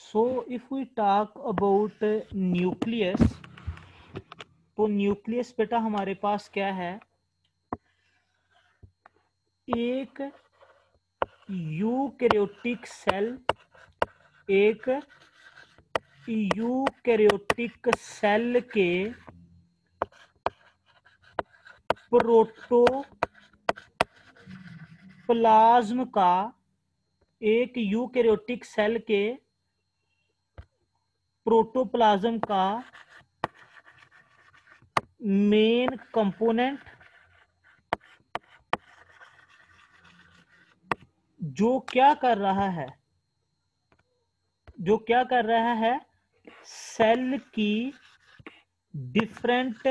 So if we talk about nucleus, तो nucleus बेटा हमारे पास क्या है, एक यूकैरियोटिक सेल, एक यूकैरियोटिक सेल के प्रोटोप्लाज्म का, एक यूकैरियोटिक सेल के प्रोटोप्लाज्म का मेन कंपोनेंट जो क्या कर रहा है, सेल की डिफरेंट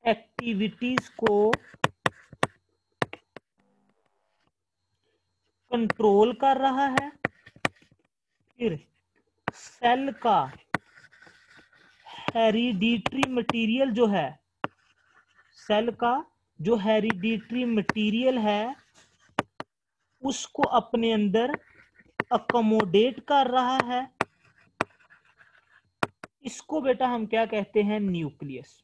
एक्टिविटीज को कंट्रोल कर रहा है। फिर सेल का हेरिडिटरी मटेरियल जो है, सेल का जो हेरिडिटरी मटेरियल है उसको अपने अंदर अकोमोडेट कर रहा है। इसको बेटा हम क्या कहते हैं, न्यूक्लियस।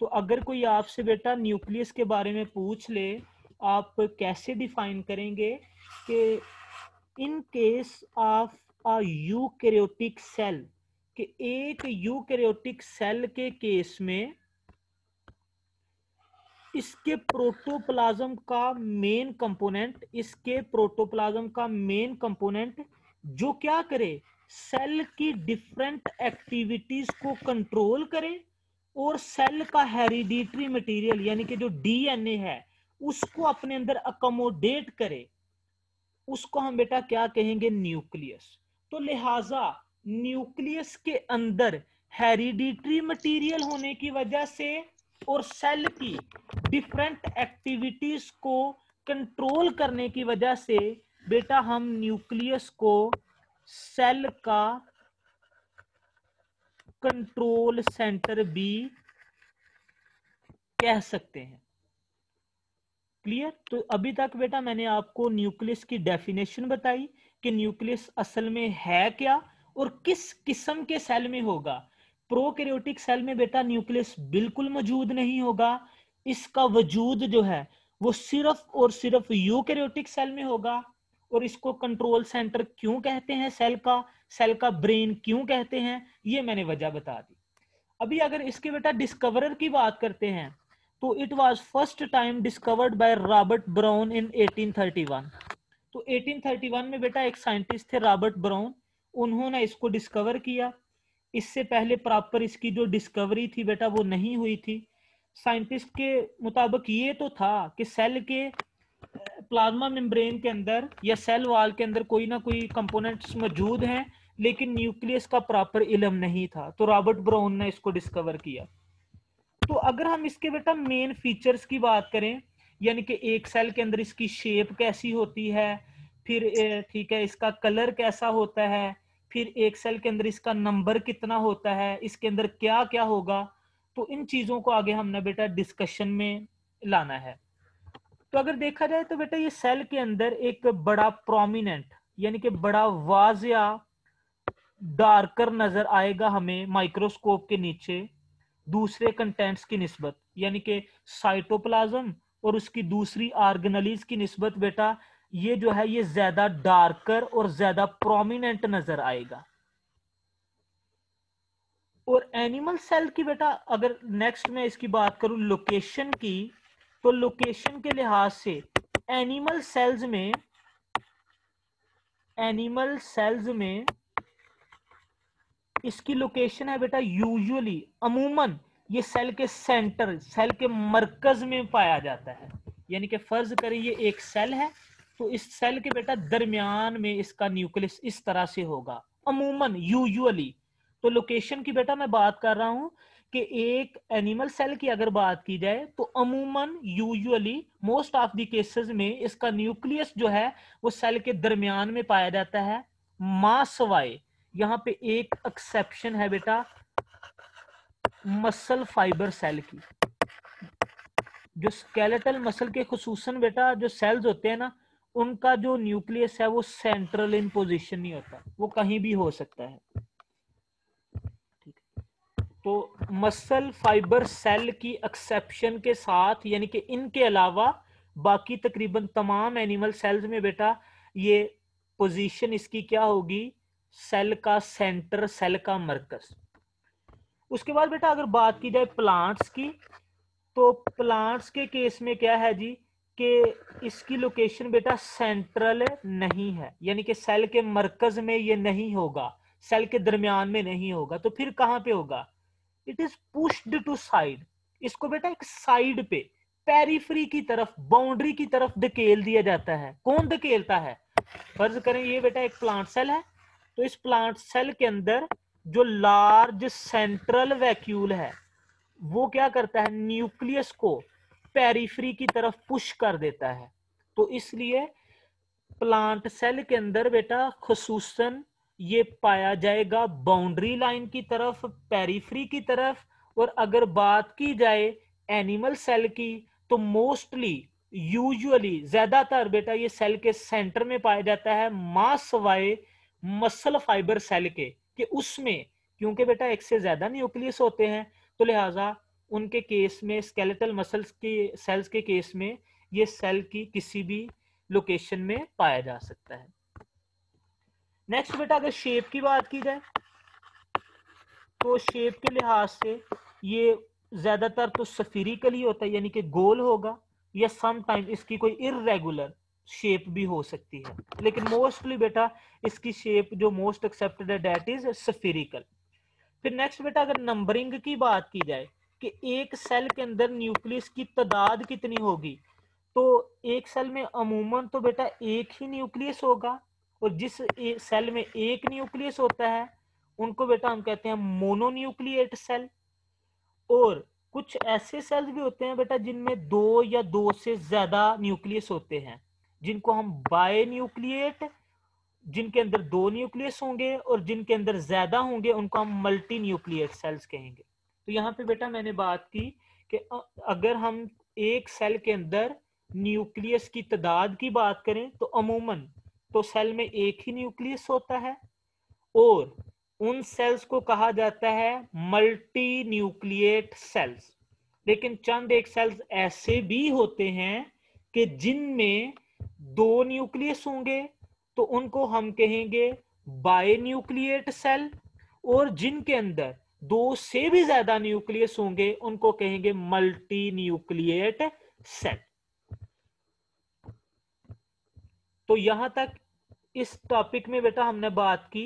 तो अगर कोई आपसे बेटा न्यूक्लियस के बारे में पूछ ले, आप कैसे डिफाइन करेंगे कि in case of a eukaryotic cell, कि एक यूकैरियोटिक सेल के केस में इसके प्रोटोप्लाज्म का मेन कंपोनेंट, जो क्या करे, सेल की डिफरेंट एक्टिविटीज को कंट्रोल करे और सेल का हेरिडिटरी मटेरियल यानी कि जो डीएनए है उसको अपने अंदर अकोमोडेट करे, उसको हम बेटा क्या कहेंगे, न्यूक्लियस। तो लिहाजा न्यूक्लियस के अंदर हेरिडिटरी मटेरियल होने की वजह से और सेल की डिफरेंट एक्टिविटीज को कंट्रोल करने की वजह से बेटा हम न्यूक्लियस को सेल का कंट्रोल सेंटर भी कह सकते हैं। क्लियर? तो अभी तक बेटा मैंने आपको न्यूक्लियस की डेफिनेशन बताई कि न्यूक्लियस असल में है क्या और किस किस्म के सेल में होगा। प्रोकैरियोटिक सेल में बेटा न्यूक्लियस बिल्कुल मौजूद नहीं होगा, इसका वजूद जो है वो सिर्फ और सिर्फ यूकैरियोटिक सेल में होगा। और इसको कंट्रोल सेंटर क्यों कहते हैं, सेल का ब्रेन क्यों कहते हैं, ये मैंने वजह बता दी। अभी अगर इसके बेटा डिस्कवरर की बात करते हैं तो it was first time discovered by Robert brown इन 1831। तो 1831 में बेटा एक साइंटिस्ट थे रॉबर्ट ब्राउन, उन्होंने इसको डिस्कवर किया। इससे पहले प्रॉपर इसकी जो डिस्कवरी थी बेटा वो नहीं हुई थी। साइंटिस्ट के मुताबिक ये तो था कि सेल के प्लाज्मा मेम्ब्रेन के अंदर या सेल वॉल के अंदर कोई ना कोई कंपोनेंट्स मौजूद हैं, लेकिन न्यूक्लियस का प्रॉपर इल्म नहीं था। तो रॉबर्ट ब्राउन ने इसको डिस्कवर किया। तो अगर हम इसके बेटा मेन फीचर्स की बात करें, यानी कि एक सेल के अंदर इसकी शेप कैसी होती है, फिर ठीक है इसका कलर कैसा होता है, फिर एक सेल के अंदर इसका नंबर कितना होता है, इसके अंदर क्या क्या होगा, तो इन चीजों को आगे हमने बेटा डिस्कशन में लाना है। तो अगर देखा जाए तो बेटा ये सेल के अंदर एक बड़ा प्रोमिनेंट यानी कि बड़ा वाजिया डार्कर नजर आएगा हमें माइक्रोस्कोप के नीचे दूसरे कंटेंट्स की निस्बत, यानी कि साइटोप्लाज्म और उसकी दूसरी ऑर्गेनेलीज की निस्बत बेटा ये जो है ये ज्यादा डार्कर और ज्यादा प्रोमिनेंट नजर आएगा। और एनिमल सेल की बेटा अगर नेक्स्ट में इसकी बात करूं लोकेशन की, तो लोकेशन के लिहाज से एनिमल सेल्स में इसकी लोकेशन है बेटा यूजुअली अमूमन ये सेल के सेंटर, सेल के मरकज में पाया जाता है। यानी कि फर्ज करें ये एक सेल है तो इस सेल के बेटा दरमियान में इसका न्यूक्लियस इस तरह से होगा अमूमन यूजुअली। तो लोकेशन की बेटा मैं बात कर रहा हूं कि एक एनिमल सेल की अगर बात की जाए तो अमूमन usually most of the cases में इसका न्यूक्लियस जो है वो सेल के दरमियान में पाया जाता है, मां सवाए यहां पे एक एक्सेप्शन है बेटा मसल फाइबर सेल की। जो स्केलेटल मसल के खुसूसन बेटा जो सेल्स होते हैं ना उनका जो न्यूक्लियस है वो सेंट्रल इन पोजीशन नहीं होता, वो कहीं भी हो सकता है। ठीक है, तो मसल फाइबर सेल की एक्सेप्शन के साथ, यानी कि इनके अलावा बाकी तकरीबन तमाम एनिमल सेल्स में बेटा ये पोजीशन इसकी क्या होगी, सेल का सेंटर, सेल का मरकज। उसके बाद बेटा अगर बात की जाए प्लांट्स की, तो प्लांट्स के केस में क्या है जी कि इसकी लोकेशन बेटा सेंट्रल नहीं है, यानी कि सेल के मरकज में ये नहीं होगा, सेल के दरमियान में नहीं होगा। तो फिर कहां पे होगा, it is pushed to side, इसको बेटा एक साइड पे, पेरिफेरी की तरफ, बाउंड्री की तरफ धकेल दिया जाता है। कौन धकेलता है, फर्ज करें ये बेटा एक प्लांट सेल है, तो इस प्लांट सेल के अंदर जो लार्ज सेंट्रल वैक्यूल है वो क्या करता है, न्यूक्लियस को पेरिफेरी की तरफ पुश कर देता है। तो इसलिए प्लांट सेल के अंदर बेटा खुसूसन ये पाया जाएगा बाउंड्री लाइन की तरफ, पेरिफेरी की तरफ। और अगर बात की जाए एनिमल सेल की, तो मोस्टली, यूजुअली, ज्यादातर बेटा ये सेल के सेंटर में पाया जाता है, मां सवाए मसल फाइबर सेल के, कि उसमें क्योंकि बेटा एक से ज्यादा न्यूक्लियस होते हैं, तो लिहाजा उनके केस में, स्केलेटल मसल्स के सेल्स के केस में, ये सेल की किसी भी लोकेशन में पाया जा सकता है। नेक्स्ट बेटा अगर शेप की बात की जाए, तो शेप के लिहाज से ये ज्यादातर तो सफिरिकल ही होता है, यानी कि गोल होगा, या समटाइम इसकी कोई इरेगुलर शेप भी हो सकती है, लेकिन मोस्टली बेटा इसकी शेप जो मोस्ट एक्सेप्टेड है दैट इज सफिरिकल। फिर नेक्स्ट बेटा अगर नंबरिंग की बात की जाए कि एक सेल के अंदर न्यूक्लियस की तादाद कितनी होगी, तो एक सेल में अमूमन तो बेटा एक ही न्यूक्लियस होगा, और जिस सेल में एक न्यूक्लियस होता है उनको बेटा हम कहते हैं मोनोन्यूक्लिएट सेल। और कुछ ऐसे सेल्स भी होते हैं बेटा जिनमें दो या दो से ज्यादा न्यूक्लियस होते हैं, जिनको हम बाय न्यूक्लिएट, जिनके अंदर दो न्यूक्लियस होंगे और जिनके अंदर ज्यादा होंगे उनको हम मल्टी न्यूक्लिएट सेल्स कहेंगे। तो यहाँ पे बेटा मैंने बात की कि अगर हम एक सेल के अंदर न्यूक्लियस की तादाद की बात करें, तो अमूमन तो सेल में एक ही न्यूक्लियस होता है, और उन सेल्स को कहा जाता है मल्टी न्यूक्लिएट सेल्स। लेकिन चंद एक सेल्स ऐसे भी होते हैं कि जिनमें दो न्यूक्लियस होंगे, तो उनको हम कहेंगे बाय न्यूक्लिएट सेल, और जिनके अंदर दो से भी ज्यादा न्यूक्लियस होंगे उनको कहेंगे मल्टी न्यूक्लिएट सेल। तो यहां तक इस टॉपिक में बेटा हमने बात की।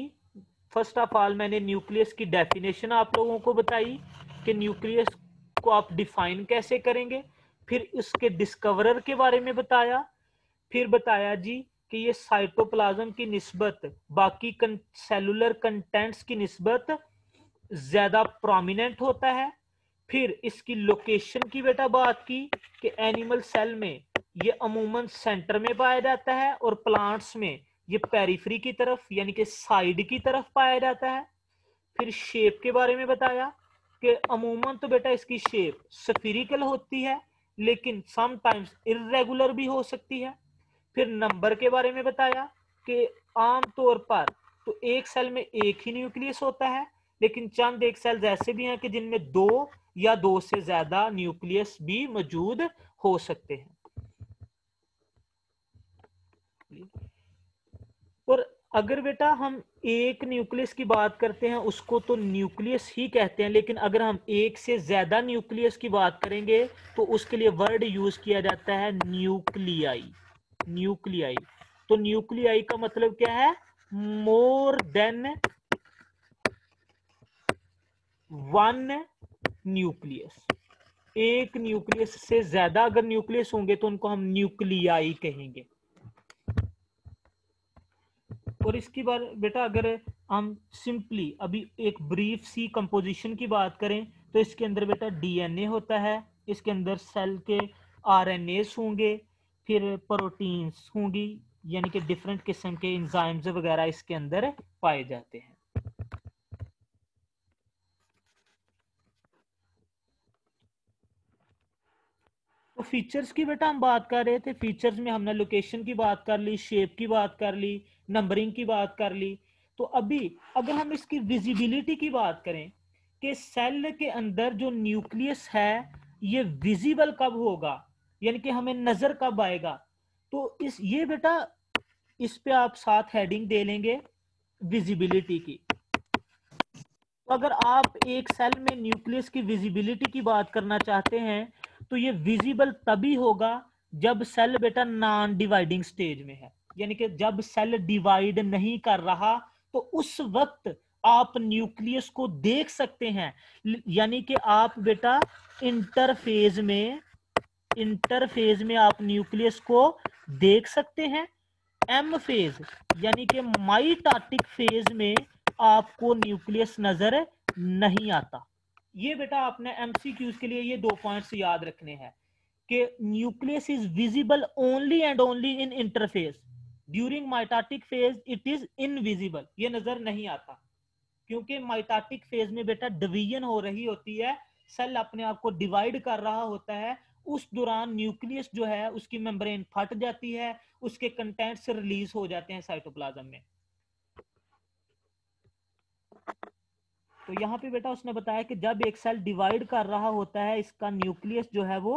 फर्स्ट ऑफ ऑल मैंने न्यूक्लियस की डेफिनेशन आप लोगों को बताई कि न्यूक्लियस को आप डिफाइन कैसे करेंगे, फिर उसके डिस्कवरर के बारे में बताया, फिर बताया जी कि ये साइटोप्लाज्म की निस्बत बाकी सेलुलर कंटेंट्स की निस्बत ज्यादा प्रोमिनेंट होता है। फिर इसकी लोकेशन की बेटा बात की कि एनिमल सेल में ये अमूमन सेंटर में पाया जाता है, और प्लांट्स में ये पेरिफेरी की तरफ यानी कि साइड की तरफ पाया जाता है। फिर शेप के बारे में बताया कि अमूमन तो बेटा इसकी शेप स्फीरिकल होती है, लेकिन समटाइम्स इरेगुलर भी हो सकती है। फिर नंबर के बारे में बताया कि आमतौर पर तो एक सेल में एक ही न्यूक्लियस होता है, लेकिन चंद एक सेल्स ऐसे भी हैं कि जिनमें दो या दो से ज्यादा न्यूक्लियस भी मौजूद हो सकते हैं। और अगर बेटा हम एक न्यूक्लियस की बात करते हैं उसको तो न्यूक्लियस ही कहते हैं, लेकिन अगर हम एक से ज्यादा न्यूक्लियस की बात करेंगे तो उसके लिए वर्ड यूज किया जाता है न्यूक्लियाई। न्यूक्लियाई, तो न्यूक्लियाई का मतलब क्या है, मोर देन वन न्यूक्लियस। एक न्यूक्लियस से ज्यादा अगर न्यूक्लियस होंगे तो उनको हम न्यूक्लियाई कहेंगे। और इसकी बार बेटा अगर हम सिंपली अभी एक ब्रीफ सी कंपोजिशन की बात करें, तो इसके अंदर बेटा डीएनए होता है, इसके अंदर सेल के आरएनएस होंगे, फिर प्रोटीन्स होंगी, यानी कि डिफरेंट किस्म के एंजाइम्स वगैरह इसके अंदर पाए जाते हैं। तो फीचर्स की बेटा हम बात कर रहे थे, फीचर्स में हमने लोकेशन की बात कर ली, शेप की बात कर ली, नंबरिंग की बात कर ली। तो अभी अगर हम इसकी विजिबिलिटी की बात करें कि सेल के अंदर जो न्यूक्लियस है ये विजिबल कब होगा, यानी कि हमें नजर कब आएगा, तो इस ये बेटा इस पे आप साथ हेडिंग दे लेंगे विजिबिलिटी की। तो अगर आप एक सेल में न्यूक्लियस की विजिबिलिटी की बात करना चाहते हैं तो ये विजिबल तभी होगा जब सेल बेटा नॉन डिवाइडिंग स्टेज में है, यानी कि जब सेल डिवाइड नहीं कर रहा तो उस वक्त आप न्यूक्लियस को देख सकते हैं। यानी कि आप बेटा इंटरफेज में आप न्यूक्लियस को देख सकते हैं। एम फेज यानी कि माइटोटिक फेज में आपको न्यूक्लियस नजर नहीं आता। ये बेटा आपने एमसीक्यूज के लिए ये 2 पॉइंट्स याद रखने हैं कि nucleus is visible only and only in interface, during mitotic phase it is invisible, ये नजर नहीं आता, क्योंकि माइटोटिक फेज में बेटा डिवीजन हो रही होती है, सेल अपने आप को डिवाइड कर रहा होता है, उस दौरान न्यूक्लियस जो है उसकी मेम्ब्रेन फट जाती है, उसके कंटेंट्स रिलीज हो जाते हैं साइटोप्लाज्म में। तो यहाँ पे बेटा उसने बताया कि जब एक सेल डिवाइड कर रहा होता है इसका न्यूक्लियस जो है वो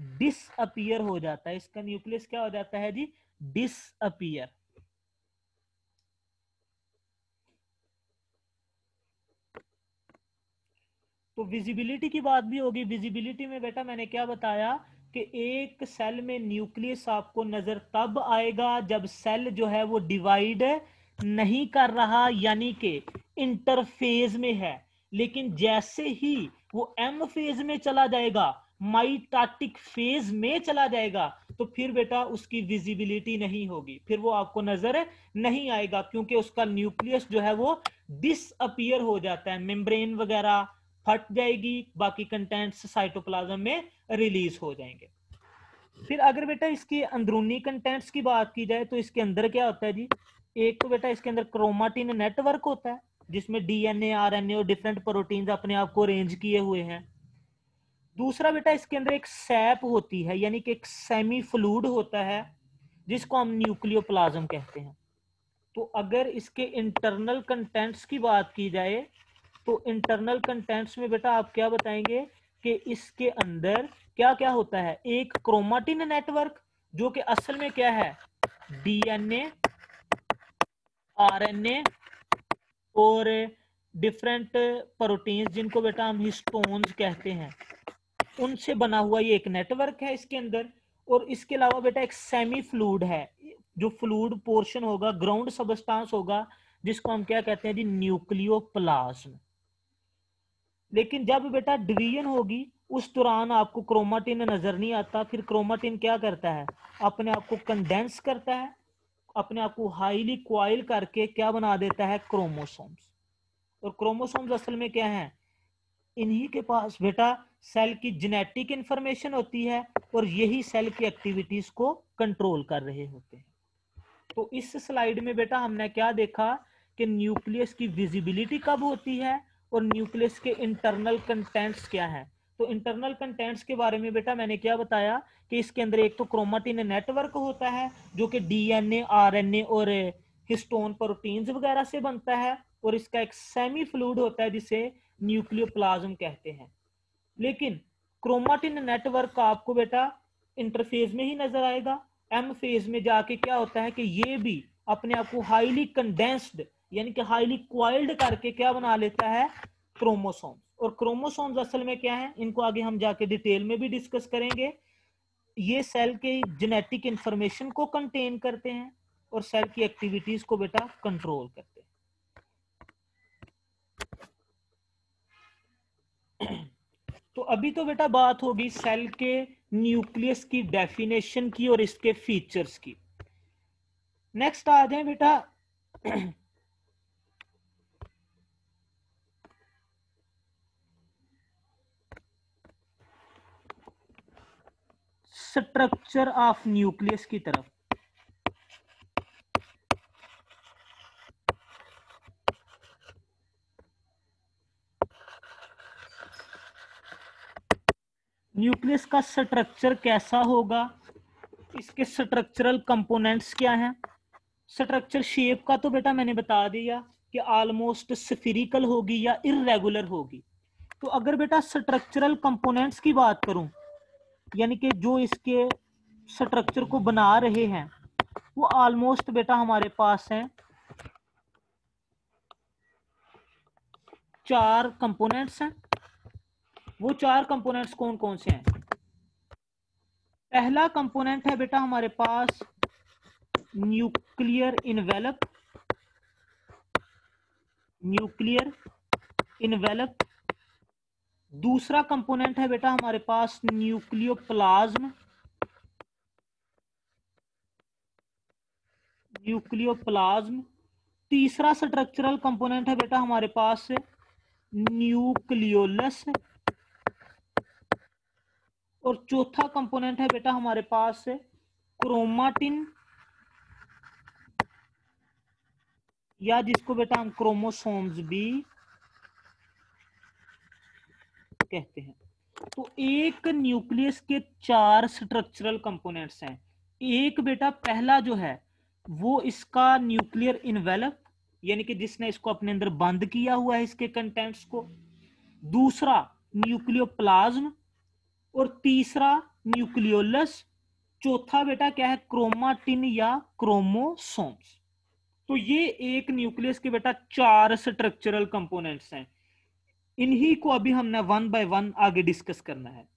डिसअपियर हो जाता है, इसका न्यूक्लियस क्या हो जाता है जी, डिसअपियर। तो विजिबिलिटी की बात भी होगी। विजिबिलिटी में बेटा मैंने क्या बताया कि एक सेल में न्यूक्लियस आपको नजर तब आएगा जब सेल जो है वो डिवाइड नहीं कर रहा, यानी कि इंटरफेज में है। लेकिन जैसे ही वो एम फेज में चला जाएगा, माइटोटिक फेज में चला जाएगा, तो फिर बेटा उसकी विजिबिलिटी नहीं होगी, फिर वो आपको नजर नहीं आएगा, क्योंकि उसका न्यूक्लियस जो है वो डिसअपियर हो जाता है, मेम्ब्रेन वगैरह फट जाएगी, बाकी कंटेंट्स साइटोप्लाज्म में रिलीज हो जाएंगे। फिर अगर बेटा इसकी अंदरूनी कंटेंट्स की बात की जाए तो इसके अंदर क्या होता है जी, एक तो बेटा इसके अंदर क्रोमाटिन नेटवर्क होता है जिसमें डीएनए आरएनए और डिफरेंट प्रोटीन्स अपने आप को अरेंज किए हुए हैं। दूसरा बेटा इसके अंदर एक सैप होती है, यानी कि एक सेमी फ्लूइड होता है जिसको हम न्यूक्लियोप्लाज्म कहते हैं। तो अगर इसके इंटरनल कंटेंट्स की बात की जाए तो इंटरनल कंटेंट्स में बेटा आप क्या बताएंगे कि इसके अंदर क्या क्या होता है, एक क्रोमाटिन नेटवर्क जो कि असल में क्या है, डीएनए आरएनए और डिफरेंट प्रोटीन्स जिनको बेटा हम हिस्टोन्स कहते हैं, उनसे बना हुआ ये एक नेटवर्क है इसके अंदर। और इसके अलावा बेटा एक सेमी फ्लूइड है, जो फ्लूइड पोर्शन होगा, ग्राउंड सबस्टांस होगा, जिसको हम क्या कहते हैं जी, न्यूक्लियोप्लाज्म। लेकिन जब बेटा डिवीजन होगी उस दौरान आपको क्रोमाटिन नजर नहीं आता, फिर क्रोमाटिन क्या करता है, अपने आप को कंडेंस करता है, अपने आप को हाईली क्वाइल करके क्या बना देता है, क्रोमोसोम्स। और क्रोमोसोम्स असल में क्या है, इन्हीं के पास बेटा सेल की जेनेटिक इंफॉर्मेशन होती है और यही सेल की एक्टिविटीज को कंट्रोल कर रहे होते हैं। तो इस स्लाइड में बेटा हमने क्या देखा कि न्यूक्लियस की विजिबिलिटी कब होती है और न्यूक्लियस के इंटरनल कंटेंट्स क्या हैं। तो इंटरनल कंटेंट्स के बारे में बेटा मैंने क्या बताया कि इसके अंदर एक तो क्रोमाटिन नेटवर्क होता है जो कि डीएनए आरएनए और हिस्टोन प्रोटीन्स वगैरह से बनता है, और इसका एक सेमी फ्लूइड होता है जिसे न्यूक्लियोप्लाज्म कहते हैं। लेकिन क्रोमाटिन नेटवर्क आपको बेटा इंटरफेज में ही नजर आएगा, एम फेज में जाके क्या होता है कि ये भी अपने आप को हाईली कंडेंस्ड यानी कि हाईली क्वाइल्ड करके क्या बना लेता है, क्रोमोसोम। और क्रोमोसोम्स असल में क्या है, इनको आगे हम जाके डिटेल में भी डिस्कस करेंगे। ये सेल के जेनेटिक इंफॉर्मेशन को कंटेन करते हैं और सेल की एक्टिविटीज को बेटा कंट्रोल करते हैं। तो अभी तो बेटा बात होगी सेल के न्यूक्लियस की डेफिनेशन की और इसके फीचर्स की। नेक्स्ट आ जाए बेटा स्ट्रक्चर ऑफ न्यूक्लियस की तरफ। न्यूक्लियस का स्ट्रक्चर कैसा होगा, इसके स्ट्रक्चरल कंपोनेंट्स क्या हैं। स्ट्रक्चर शेप का तो बेटा मैंने बता दिया कि ऑलमोस्ट स्फेरिकल होगी या इररेगुलर होगी। तो अगर बेटा स्ट्रक्चरल कंपोनेंट्स की बात करूं, यानी कि जो इसके स्ट्रक्चर को बना रहे हैं, वो ऑलमोस्ट बेटा हमारे पास हैं 4 कंपोनेंट्स हैं। वो 4 कंपोनेंट्स कौन कौन से हैं। पहला कंपोनेंट है बेटा हमारे पास न्यूक्लियर इन्वेलप। Nuclear envelope. दूसरा कंपोनेंट है बेटा हमारे पास न्यूक्लियोप्लाज्म। न्यूक्लियोप्लाज्म। तीसरा स्ट्रक्चरल कंपोनेंट है बेटा हमारे पास न्यूक्लियोलस। और चौथा कंपोनेंट है बेटा हमारे पास क्रोमाटिन, या जिसको बेटा हम क्रोमोसोम्स भी कहते हैं। तो एक न्यूक्लियस के 4 स्ट्रक्चरल कंपोनेंट्स हैं। एक बेटा पहला जो है वो इसका न्यूक्लियर इन्वेलप, यानी कि जिसने इसको अपने अंदर बंद किया हुआ है इसके कंटेंट्स को। दूसरा न्यूक्लियोप्लाज्म। और तीसरा न्यूक्लियोलस। चौथा बेटा क्या है, क्रोमाटिन या क्रोमोसोम्स। तो ये एक न्यूक्लियस के बेटा 4 स्ट्रक्चरल कंपोनेंट्स हैं। इन्हीं को अभी हमने 1 बाय 1 आगे डिस्कस करना है।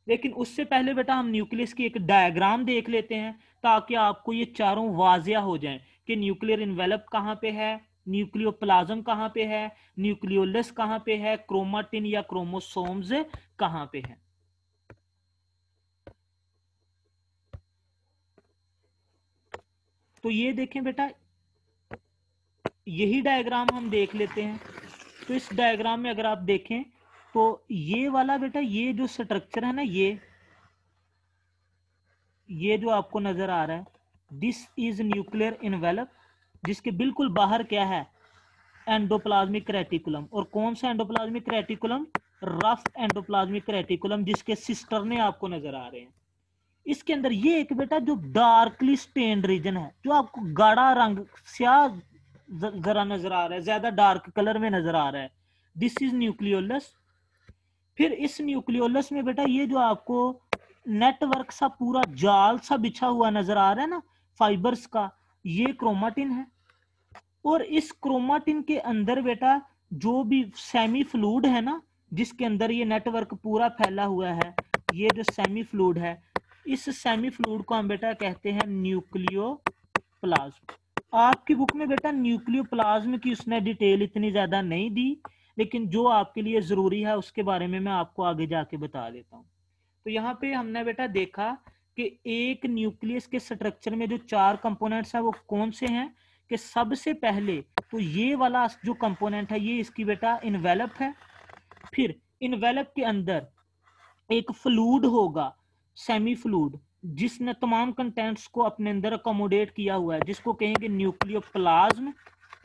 लेकिन उससे पहले बेटा हम न्यूक्लियस की एक डायग्राम देख लेते हैं, ताकि आपको ये चारों वाजिया हो जाएं कि न्यूक्लियर इन्वेलप कहां पे है, न्यूक्लियोप्लाज्म कहां पे है, न्यूक्लियोलस कहां पे है, क्रोमाटिन या क्रोमोसोम्स कहां पे है। तो ये देखें बेटा, यही डायग्राम हम देख लेते हैं। तो इस डायग्राम में अगर आप देखें तो ये वाला बेटा, ये जो स्ट्रक्चर है ना, ये जो आपको नजर आ रहा है, दिस इज न्यूक्लियर इन्वेलप, जिसके बिल्कुल बाहर क्या है, एंडोप्लाज्मिक रेटिकुलम। और कौन सा endoplasmic reticulum, rough endoplasmic reticulum, जिसके सिस्टर ने आपको नजर आ रहे हैं। इसके अंदर ये एक बेटा जो डार्कली स्टेन्ड रीजन है, जो आपको गाढ़ा रंग स्याह जरा नजर आ रहा है, ज्यादा डार्क कलर में नजर आ रहा है, दिस इज न्यूक्लियोलस। फिर इस न्यूक्लियोलस में बेटा ये जो आपको नेटवर्क सा पूरा जाल सा बिछा हुआ नजर आ रहा है ना फाइबर्स का, ये क्रोमाटिन है। और इस क्रोमाटिन के अंदर बेटा जो भी सेमी फ्लूइड है ना, जिसके अंदर ये नेटवर्क पूरा फैला हुआ है, ये जो सेमी फ्लूइड है, इस सेमी फ्लूइड को हम बेटा कहते हैं न्यूक्लियोप्लाज्म। आपकी बुक में बेटा न्यूक्लियोप्लाज्म की उसने डिटेल इतनी ज्यादा नहीं दी, लेकिन जो आपके लिए जरूरी है उसके बारे में मैं आपको आगे जाके बता देता हूँ। तो यहाँ पे हमने बेटा देखा कि एक न्यूक्लियस के स्ट्रक्चर में जो 4 कंपोनेंट्स हैं वो कौन से हैं, कि सबसे पहले तो ये वाला जो कंपोनेंट है ये इसकी बेटा इन्वेलप है। फिर इन्वेलप के अंदर एक फ्लूइड होगा, सेमी फ्लूइड, जिसने तमाम कंटेंट्स को अपने अंदर अकोमोडेट किया हुआ है, जिसको कहेंगे न्यूक्लियोप्लाज्म।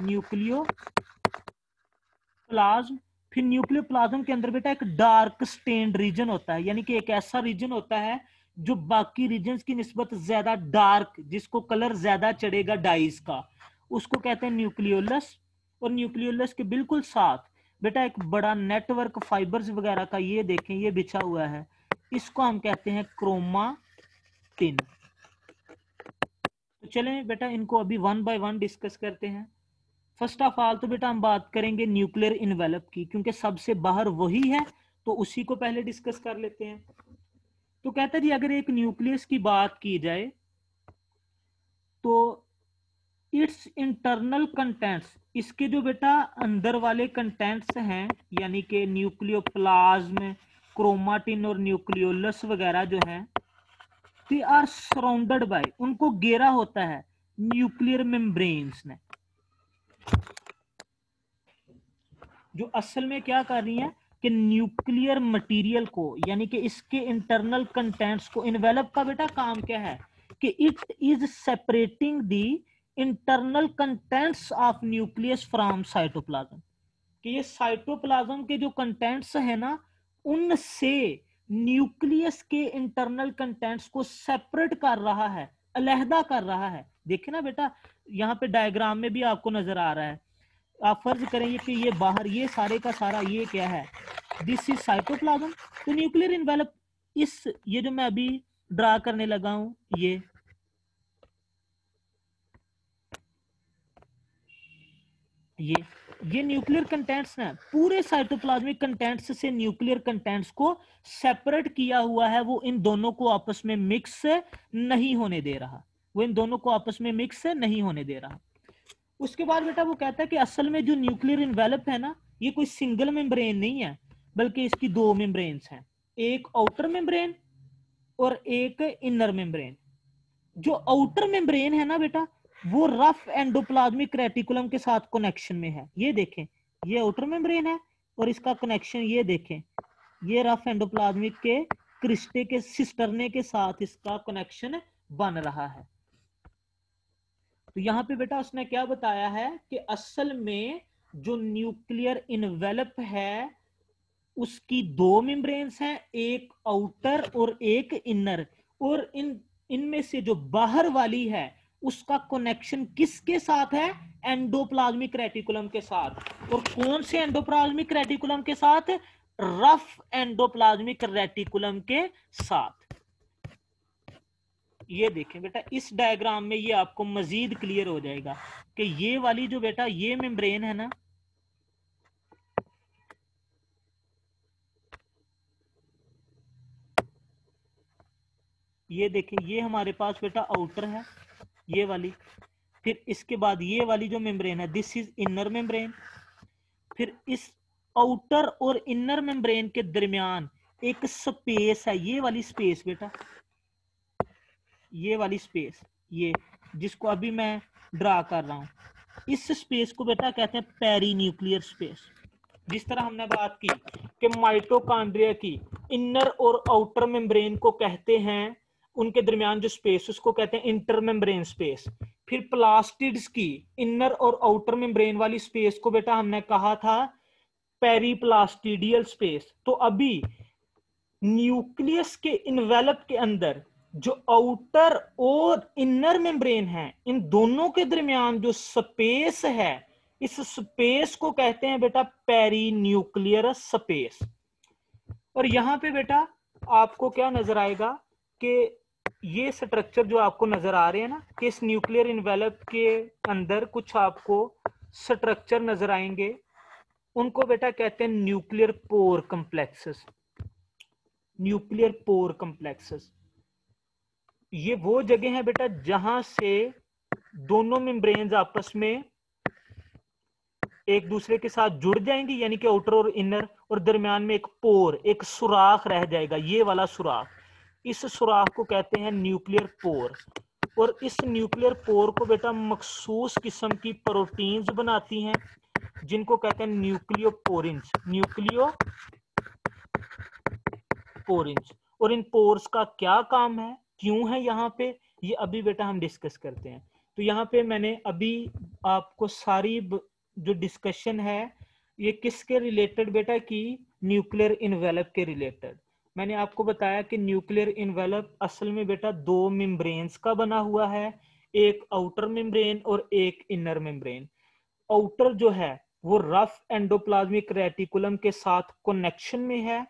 न्यूक्लियोप्लाज्म। फिर न्यूक्लियोप्लाज्म के अंदर बेटा एक डार्क स्टेन्ड रीजन होता है, यानी कि एक ऐसा रीजन होता है जो बाकी रीजन्स की निस्बत ज्यादा डार्क, जिसको कलर ज्यादा चढ़ेगा डाइज का, उसको कहते हैं न्यूक्लियोलस। और न्यूक्लियोलस के बिल्कुल साथ बेटा एक बड़ा नेटवर्क फाइबर्स वगैरह का ये देखें, ये बिछा हुआ है, इसको हम कहते हैं क्रोमाटिन। तो चलें बेटा इनको अभी 1 बाय 1 डिस्कस करते हैं। फर्स्ट ऑफ ऑल तो बेटा हम बात करेंगे न्यूक्लियर इन्वेलप की, क्योंकि सबसे बाहर वही है, तो उसी को पहले डिस्कस कर लेते हैं। तो कहता है जी, अगर एक न्यूक्लियस की बात की जाए तो इट्स इंटरनल कंटेंट्स, इसके जो बेटा अंदर वाले कंटेंट्स हैं, यानी कि न्यूक्लियोप्लाज्म, क्रोमाटिन और न्यूक्लियोलस वगैरह जो हैं, दे आर सराउंडेड बाय, उनको घेरा होता है न्यूक्लियर मेम्ब्रेन्स ने, जो असल में क्या कर रही हैं कि न्यूक्लियर मटेरियल को, यानी कि इसके इंटरनल कंटेंट्स को, इन्वेलप का बेटा काम क्या है कि it is separating the internal contents of nucleus from cytoplasm, कि ये साइटोप्लाज्म के जो कंटेंट्स है ना, उनसे न्यूक्लियस के इंटरनल कंटेंट्स को सेपरेट कर रहा है, अलहदा कर रहा है। देखे ना बेटा, यहाँ पे डायग्राम में भी आपको नजर आ रहा है। आप फर्ज करेंगे कि ये बाहर, ये सारे का सारा ये क्या है, दिस इज साइटोप्लाज्म। तो न्यूक्लियर इन्वेलप, इस ये जो मैं अभी ड्रा करने लगा हूं, ये न्यूक्लियर कंटेंट्स हैं, पूरे साइटोप्लाज्मिक कंटेंट्स से न्यूक्लियर कंटेंट्स को सेपरेट किया हुआ है। वो इन दोनों को आपस में मिक्स नहीं होने दे रहा, वो इन दोनों को आपस में मिक्स नहीं होने दे रहा। उसके बाद बेटा वो कहता है कि असल में जो न्यूक्लियर इन्वेलप है ना, ये कोई सिंगल मेम्ब्रेन नहीं है, बल्कि इसकी दो मेम्ब्रेन्स हैं, एक आउटर मेम्ब्रेन और एक इनर मेम्ब्रेन। जो आउटर मेम्ब्रेन है ना बेटा, वो रफ एंडोप्लाज्मिक रेटिकुलम के साथ कनेक्शन में है। ये देखें, ये आउटर मेम्ब्रेन है और इसका कनेक्शन ये देखें, ये रफ एंडोप्लाज्मिक के क्रिस्टे के सिस्टरने के साथ इसका कनेक्शन बन रहा है। तो यहाँ पे बेटा उसने क्या बताया है कि असल में जो न्यूक्लियर इनवेलप है उसकी दो मेम्ब्रेन्स हैं, एक आउटर और एक इनर, और इनमें से जो बाहर वाली है उसका कनेक्शन किसके साथ है, एंडोप्लाज्मिक रेटिकुलम के साथ। और कौन से एंडोप्लाज्मिक रेटिकुलम के साथ, रफ एंडोप्लाज्मिक रेटिकुलम के साथ। ये देखें बेटा, इस डायग्राम में ये आपको मजीद क्लियर हो जाएगा कि ये वाली जो बेटा ये मेम्ब्रेन है ना, ये देखें, ये हमारे पास बेटा आउटर है, ये वाली। फिर इसके बाद ये वाली जो मेम्ब्रेन है, दिस इज इनर मेम्ब्रेन। फिर इस आउटर और इनर मेम्ब्रेन के दरमियान एक स्पेस है, ये वाली स्पेस बेटा, ये वाली स्पेस, ये जिसको अभी मैं ड्रा कर रहा हूं, इस स्पेस को बेटा कहते हैं पेरी न्यूक्लियर स्पेस। जिस तरह हमने बात की कि माइटोकॉन्ड्रिया की इनर और आउटर मेम्ब्रेन को कहते हैं, उनके दरमियान जो स्पेस उसको कहते हैं इंटर मेम्ब्रेन स्पेस। फिर प्लास्टिड्स की इनर और आउटर मेम्ब्रेन वाली स्पेस को बेटा हमने कहा था पेरीप्लास्टिडियल स्पेस। तो अभी न्यूक्लियस के इन्वेलप के अंदर जो आउटर और इनर मेम्ब्रेन है, इन दोनों के दरमियान जो स्पेस है, इस स्पेस को कहते हैं बेटा पेरी न्यूक्लियर स्पेस। और यहां पे बेटा आपको क्या नजर आएगा कि ये स्ट्रक्चर जो आपको नजर आ रहे हैं ना, कि इस न्यूक्लियर इन्वेलप के अंदर कुछ आपको स्ट्रक्चर नजर आएंगे, उनको बेटा कहते हैं nuclear pore complexes. Nuclear pore complexes ये वो जगह है बेटा जहां से दोनों मेम्ब्रेन्स आपस में एक दूसरे के साथ जुड़ जाएंगी, यानी कि आउटर और इनर, और दरमियान में एक पोर, एक सुराख रह जाएगा, ये वाला सुराख। इस सुराख को कहते हैं न्यूक्लियर पोर। और इस न्यूक्लियर पोर को बेटा मखसूस किस्म की प्रोटीन्स बनाती हैं, जिनको कहते हैं न्यूक्लियोपोरिन्स। न्यूक्लियोपोरिन्स। और इन पोर्स का क्या काम है, क्यों है यहाँ पे, ये अभी बेटा हम डिस्कस करते हैं। तो यहाँ पे मैंने अभी आपको सारी जो डिस्कशन है ये किसके रिलेटेड बेटा की, न्यूक्लियर इन्वेलप के रिलेटेड। मैंने आपको बताया कि न्यूक्लियर इन्वेलप असल में बेटा दो मेम्ब्रेन्स का बना हुआ है, एक आउटर मेम्ब्रेन और एक इनर मेम्ब्रेन। आउटर जो है वो रफ एंडोप्लाज्मिक रेटिकुलम के साथ कनेक्शन में है,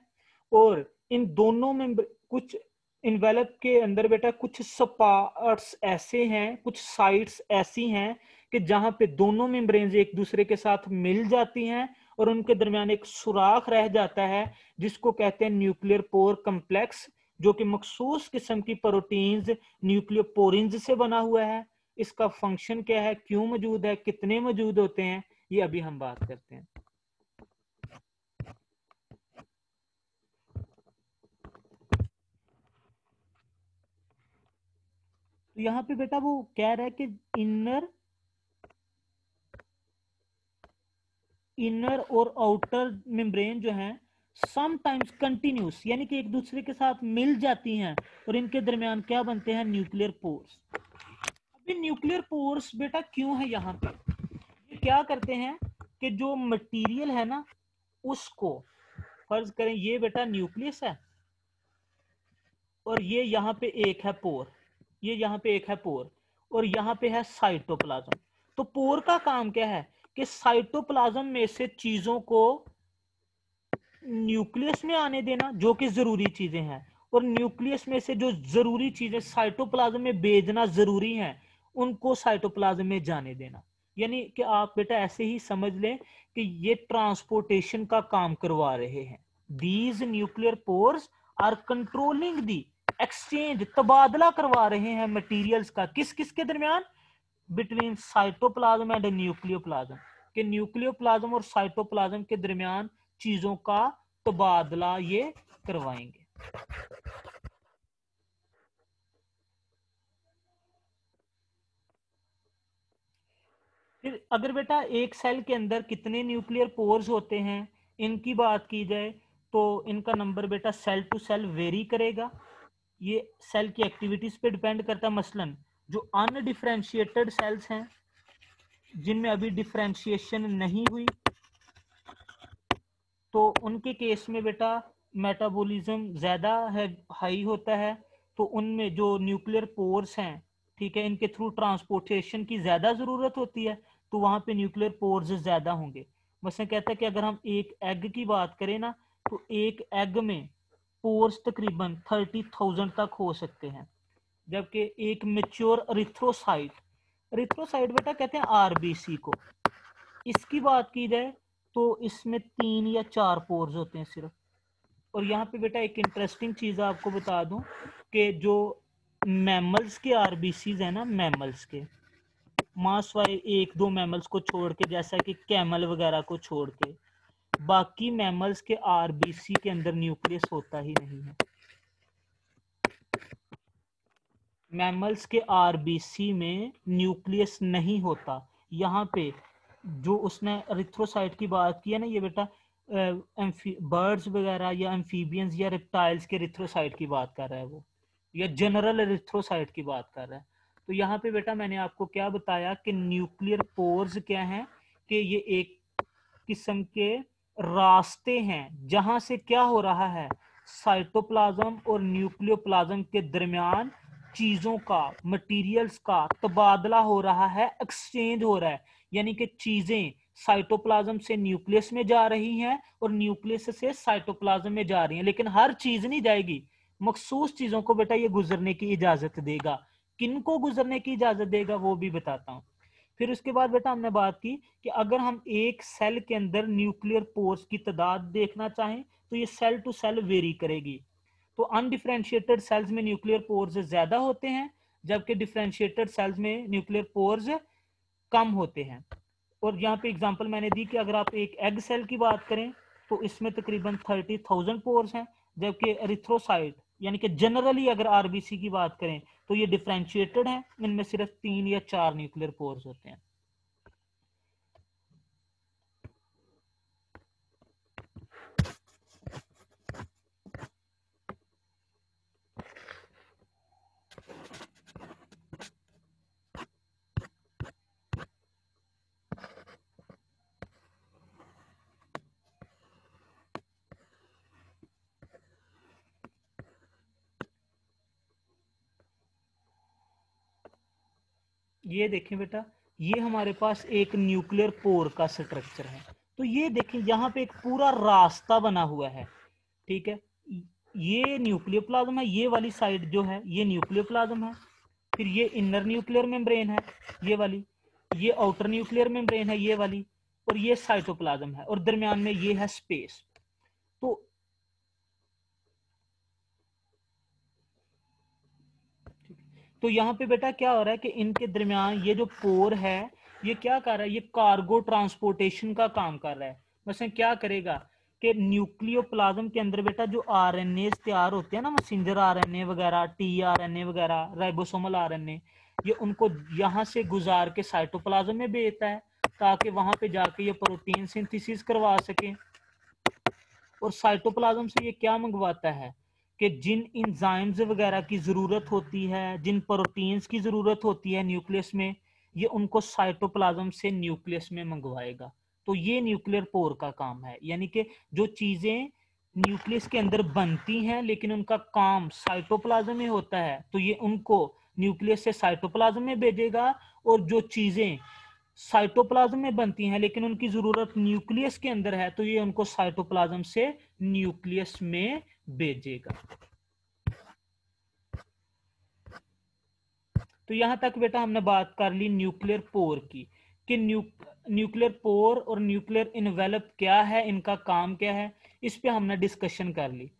और इन दोनों में कुछ इन्वेलप के अंदर बेटा कुछ स्पार्ट्स ऐसे हैं, कुछ साइट्स ऐसी हैं कि जहां पे दोनों मेम्ब्रेन्स एक दूसरे के साथ मिल जाती हैं और उनके दरमियान एक सुराख रह जाता है, जिसको कहते हैं न्यूक्लियर पोर कम्प्लेक्स, जो कि मखसूस किस्म की प्रोटीन्स न्यूक्लियोपोरिन्स से बना हुआ है। इसका फंक्शन क्या है, क्यों मौजूद है, कितने मौजूद होते हैं, ये अभी हम बात करते हैं। तो यहाँ पे बेटा वो कह रहा है कि इनर और आउटर मेम्ब्रेन जो है समटाइम्स कंटिन्यूस, यानी कि एक दूसरे के साथ मिल जाती हैं, और इनके दरमियान क्या बनते हैं, न्यूक्लियर पोर्स। अभी न्यूक्लियर पोर्स बेटा क्यों है यहाँ पे, ये क्या करते हैं कि जो मटेरियल है ना उसको, फर्ज करें ये बेटा न्यूक्लियस है, और ये यहाँ पे एक है पोर, ये यहाँ पे एक है पोर, और यहाँ पे है साइटोप्लाज्म। तो पोर का काम क्या है कि साइटोप्लाज्म में से चीजों को न्यूक्लियस में आने देना जो कि जरूरी चीजें हैं, और न्यूक्लियस में से जो जरूरी चीजें साइटोप्लाज्म में भेजना जरूरी हैं उनको साइटोप्लाज्म में जाने देना। यानी कि आप बेटा ऐसे ही समझ लें कि ये ट्रांसपोर्टेशन का काम करवा रहे हैं। These nuclear pores are controlling the exchange, तबादला करवा रहे हैं मटेरियल्स का, किस किस के दरमियान, बिटवीन साइटोप्लाज्म एंड न्यूक्लियोप्लाज्म, के न्यूक्लियोप्लाज्म और साइटोप्लाज्म के दरमियान चीजों का तबादला ये करवाएंगे। फिर अगर बेटा एक सेल के अंदर कितने न्यूक्लियर पोर्स होते हैं इनकी बात की जाए तो इनका नंबर बेटा सेल टू सेल वेरी करेगा। ये सेल की एक्टिविटीज पे डिपेंड करता है। मसलन जो अनडिफरेंशिएटेड सेल्स हैं जिनमें अभी डिफरेंशिएशन नहीं हुई तो उनके केस में बेटा मेटाबॉलिज्म ज्यादा है, हाई होता है, तो उनमें जो न्यूक्लियर पोर्स हैं, ठीक है, इनके थ्रू ट्रांसपोर्टेशन की ज्यादा जरूरत होती है, तो वहां पे न्यूक्लियर पोर्स ज्यादा होंगे। वैसे कहता है कि अगर हम एक एग की बात करें ना तो एक एग में पोर्स तकरीबन 30,000 तक हो सकते हैं, जबकि एक मेच्योर एरिथ्रोसाइट, एरिथ्रोसाइट बेटा कहते हैं आरबीसी को, इसकी बात की जाए तो इसमें 3 या 4 पोर्स होते हैं सिर्फ। और यहाँ पे बेटा एक इंटरेस्टिंग चीज आपको बता दूं कि जो मैमल्स के आरबीसीज है ना, मैमल्स के मास वाले एक दो मैमल्स को छोड़ के, जैसा कि कैमल वगैरह को छोड़ के, बाकी मैमल्स के आरबीसी के अंदर न्यूक्लियस होता ही नहीं है। मैमल्स के आरबीसी में न्यूक्लियस नहीं होता। यहाँ पे जो उसने एरिथ्रोसाइट की बात की है ना, ये बेटा बर्ड्स वगैरह या एम्फीबियंस या रेप्टाइल्स के एरिथ्रोसाइट की बात कर रहा है वो, या जनरल एरिथ्रोसाइट की बात कर रहा है। तो यहाँ पे बेटा मैंने आपको क्या बताया कि न्यूक्लियर पोर्स क्या हैं, कि ये एक किस्म के रास्ते हैं जहां से क्या हो रहा है, साइटोप्लाज्म और न्यूक्लियोप्लाज्म के दरमियान चीजों का, मटेरियल्स का तबादला हो रहा है, एक्सचेंज हो रहा है। यानी कि चीजें साइटोप्लाज्म से न्यूक्लियस में जा रही हैं और न्यूक्लियस से साइटोप्लाज्म में जा रही हैं, लेकिन हर चीज नहीं जाएगी, मखसूस चीजों को बेटा ये गुजरने की इजाजत देगा। किनको गुजरने की इजाजत देगा वो भी बताता हूं। फिर उसके बाद बेटा हमने बात की कि अगर हम एक सेल के अंदर न्यूक्लियर पोर्स की तादाद देखना चाहें तो ये सेल टू सेल वेरी करेगी। तो अनडिफरेंशिएटेड सेल्स में न्यूक्लियर पोर्स ज्यादा होते हैं, जबकि डिफरेंशिएटेड सेल्स में न्यूक्लियर पोर्स कम होते हैं। और यहाँ पे एग्जांपल मैंने दी कि अगर आप एक एग सेल की बात करें तो इसमें तकरीबन 30,000 पोर्स हैं, जबकि एरिथ्रोसाइट यानी कि जनरली अगर आरबीसी की बात करें तो ये डिफरेंशिएटेड है, इनमें सिर्फ 3 या 4 न्यूक्लियर पोर्स होते हैं। ये देखें बेटा, ये हमारे पास एक न्यूक्लियर पोर का स्ट्रक्चर है। तो ये देखें यहाँ पे एक पूरा रास्ता बना हुआ है, ठीक है, ये न्यूक्लियोप्लाज्म है, ये वाली साइड जो है ये न्यूक्लियोप्लाज्म है, फिर ये इनर न्यूक्लियर मेम्ब्रेन है ये वाली, ये आउटर न्यूक्लियर मेम्ब्रेन है ये वाली, और ये साइटोप्लाज्म है, और दरमियान में ये है स्पेस। तो तो यहाँ पे बेटा क्या हो रहा है कि इनके दरमियान ये जो पोर है ये क्या कर रहा है, ये कार्गो ट्रांसपोर्टेशन का काम कर रहा है। वैसे क्या करेगा कि न्यूक्लियोप्लाज्म के अंदर बेटा जो आरएनए तैयार होते हैं ना, मैसेंजर आरएनए वगैरह, टीआरएनए वगैरह, राइबोसोमल आरएनए, ये उनको यहाँ से गुजार के साइटोप्लाज्म में भेजता है ताकि वहां पे जाके ये प्रोटीन सिंथेसिस करवा सके। और साइटोप्लाज्म से ये क्या मंगवाता है कि जिन इंजाइम्स वगैरह की जरूरत होती है, जिन प्रोटीन्स की जरूरत होती है न्यूक्लियस में, ये उनको साइटोप्लाज्म से न्यूक्लियस में मंगवाएगा। तो ये न्यूक्लियर पोर का काम है, यानी कि जो चीजें न्यूक्लियस के अंदर बनती हैं लेकिन उनका काम साइटोप्लाज्म में होता है, तो ये उनको न्यूक्लियस से साइटोप्लाज्म में भेजेगा, और जो चीजें साइटोप्लाज्म में बनती हैं लेकिन उनकी जरूरत न्यूक्लियस के अंदर है, तो ये उनको साइटोप्लाज्म से न्यूक्लियस में भेजेगा। तो यहां तक बेटा हमने बात कर ली न्यूक्लियर पोर की, कि न्यूक्लियर पोर और न्यूक्लियर इनवेलप क्या है, इनका काम क्या है, इस पे हमने डिस्कशन कर ली।